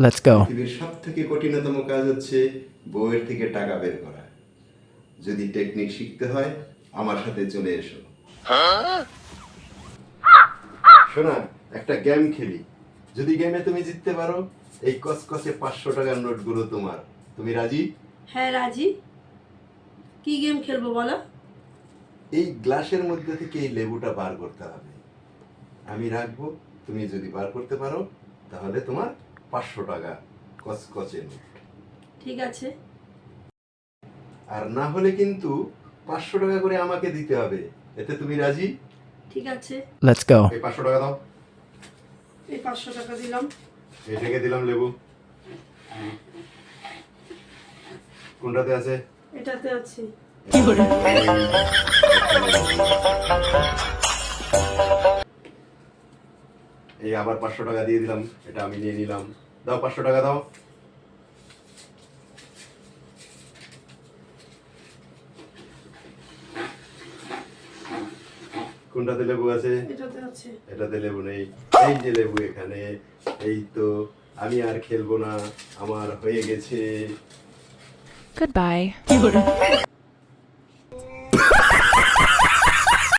Let's go. পৃথিবীর সবথেকে কঠিনতম কাজ হচ্ছে বউয়ের থেকে টাকা বের করা। যদি টেকনিক শিখতে হয় আমার সাথে চলে এসো। শোনা, একটা গেম খেলি। যদি গেমে তুমি জিততে পারো, এই কসকসে 500 টাকার নোটগুলো তোমার। তুমি রাজি? হ্যাঁ রাজি। কি গেম খেলবো বলো? এই গ্লাসের মধ্যে থেকে এই লেবুটা বার করতে হবে। আমি রাখবো, তুমি যদি বার করতে পারো তাহলে তোমার 500 টাকা কসকসে নোট। ঠিক আছে। আর না হলে কিন্তু 500 টাকা করে আমাকে দিতে হবে। এতে তুমি রাজি? ঠিক আছে। Let's go. এই 500 টাকা দাও। এই 500 টাকা দিলাম। এটাকে দিলাম লেবু। কোনটাতে আছে? এটাতে আছে। এই আবার 500 টাকা দিয়ে দিলাম। এটা আমি নিয়ে নিলাম। দাও 500 টাকা দাও। কোনটাতে লেবু আছে? এটাতে আছে। এটাতে লেবু নেই। এই যে লেবু এখানে। এই তো, আমি আর খেলবো না, আমার হয়ে গেছে। Goodbye.